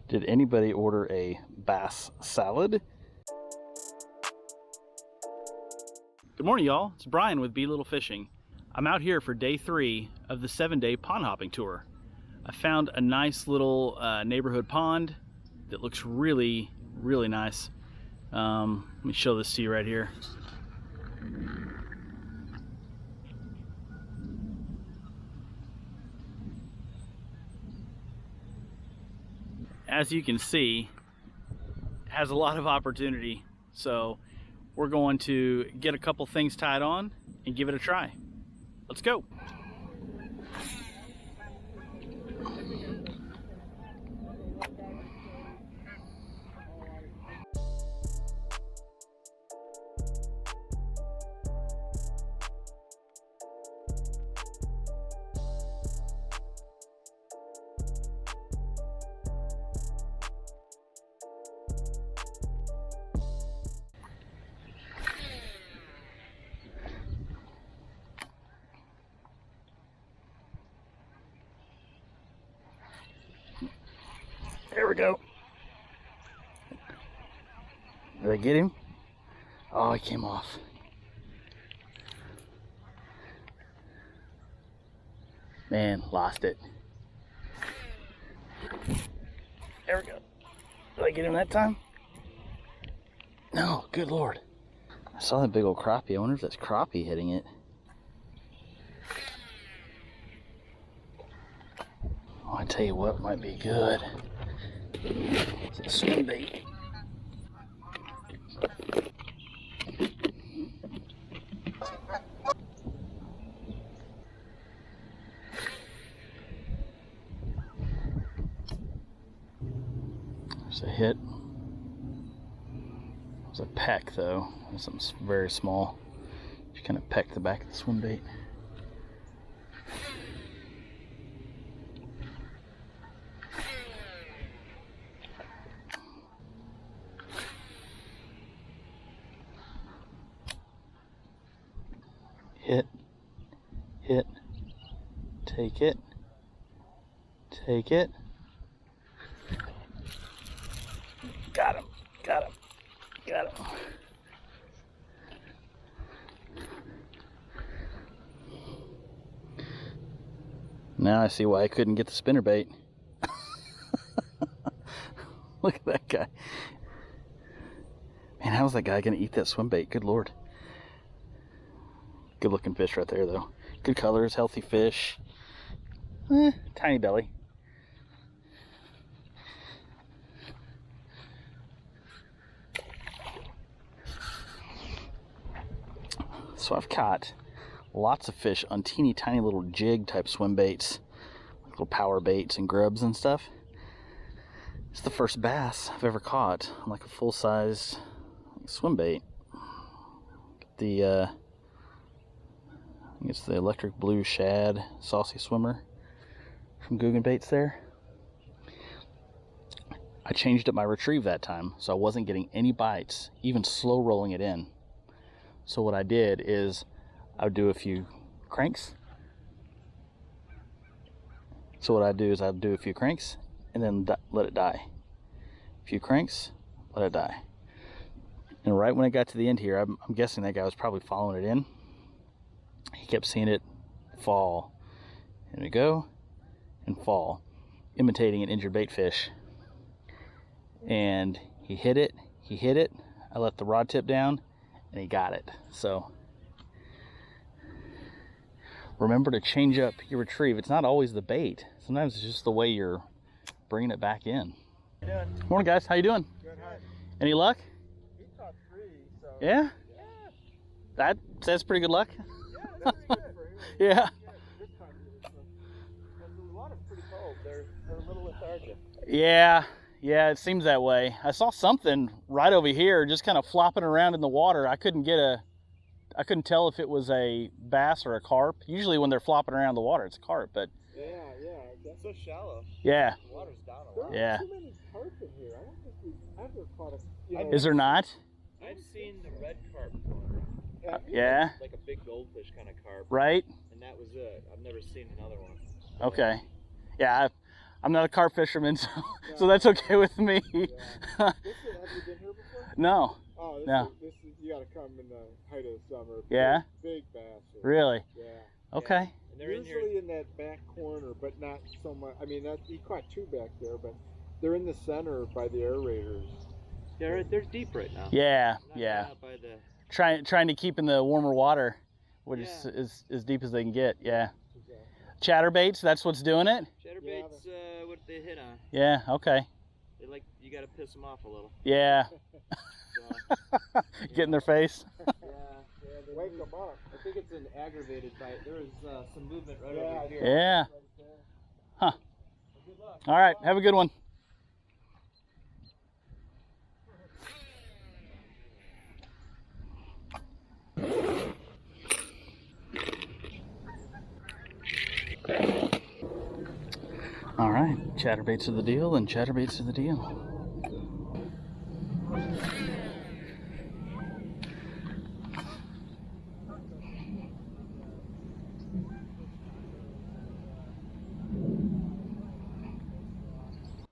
Did anybody order a bass salad? Good morning, y'all. It's Brian with Be Little Fishing. I'm out here for day 3 of the 7-day pond hopping tour. I found a nice little neighborhood pond that looks really, really nice. Let me show this to you right here. As you can see, it has a lot of opportunity. So we're going to get a couple things tied on and give it a try. Let's go. There we go. Did I get him? Oh, he came off. Man, lost it. There we go. Did I get him that time? No, good Lord. I saw that big old crappie. I wonder if that's crappie hitting it. Oh, I tell you what might be good. It's a swim bait. There's a hit. It was a peck though. It was something very small. Just kind of pecked the back of the swim bait. Hit, take it, got him. Now I see why I couldn't get the spinnerbait. Look at that guy. Man, how's that guy gonna eat that swim bait? Good Lord. Good looking fish right there though. Good colors, healthy fish. Tiny belly. So I've caught lots of fish on teeny tiny little jig type swim baits, like little power baits and grubs and stuff. It's the first bass I've ever caught on like a full-size swim bait. I think it's the electric blue shad saucy swimmer from Googan Baits there. I changed up my retrieve that time, so I wasn't getting any bites, even slow rolling it in. So what I did is I would do a few cranks. And then let it die. A few cranks, let it die. And right when I got to the end here, I'm guessing that guy was probably following it in. He kept seeing it fall, and we go, and fall, imitating an injured bait fish. And he hit it, I let the rod tip down, and he got it. So remember to change up your retrieve. It's not always the bait. Sometimes it's just the way you're bringing it back in. How you doing? Morning, guys. How you doing? Good. Hi. Any luck? He caught 3, so. Yeah? That's pretty good luck. Yeah, that's good for him. Yeah. This time the water's pretty cold. They're a little lethargic. Yeah, it seems that way. I saw something right over here just kind of flopping around in the water. I couldn't tell if it was a bass or a carp. Usually when they're flopping around the water, it's a carp, but Yeah. That's so shallow. yeah. The water's down a lot. Yeah. There aren't too many carp in here. I don't think we've ever caught a. Is there not? I've seen the red carp, Yeah. like a big goldfish kind of carp, Right? and that was it. I've never seen another one. Okay. Yeah, I'm not a carp fisherman, so that's okay with me. Have you been here before? No. Oh, No. This is, you gotta come in the height of the summer. Yeah? Big bass. Really? Yeah. Okay. And they're in here. Usually in that back corner, but not so much. I mean, he caught 2 back there, but they're in the center by the aerators. They're deep right now. Yeah, Not yeah. out by the, Trying to keep in the warmer water, which Yeah. is as deep as they can get. Yeah. Chatterbaits, that's what's doing it? chatterbaits, what they hit on. Yeah, okay. They like, you gotta piss them off a little. Yeah. So, Get in their face. yeah. Wake them up. I think it's an aggravated bite. There was some movement right Yeah, over here. Yeah. Huh. Good luck. All right, have a good one. All right, chatterbaits are the deal, and chatterbaits are the deal.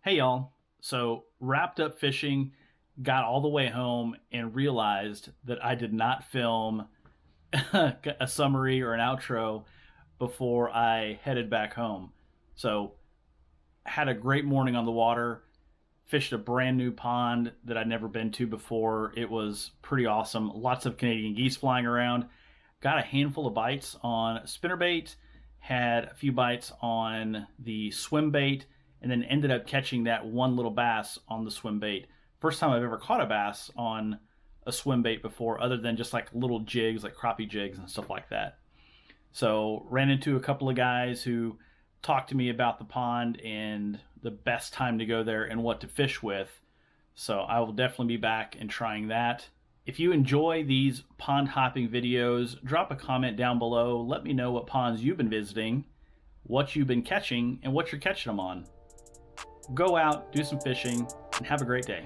Hey y'all, so wrapped up fishing, got all the way home and realized that I did not film a summary or an outro before I headed back home. So had a great morning on the water, fished a brand new pond that I'd never been to before. It was pretty awesome. Lots of Canadian geese flying around. Got a handful of bites on spinnerbait, had a few bites on the swim bait, and then ended up catching that one little bass on the swim bait. First time I've ever caught a bass on a swim bait before, other than just like little jigs, like crappie jigs and stuff like that. So ran into a couple of guys who talked to me about the pond and the best time to go there and what to fish with. So I will definitely be back and trying that. If you enjoy these pond hopping videos, drop a comment down below. Let me know what ponds you've been visiting, what you've been catching, and what you're catching them on. Go out, do some fishing, and have a great day.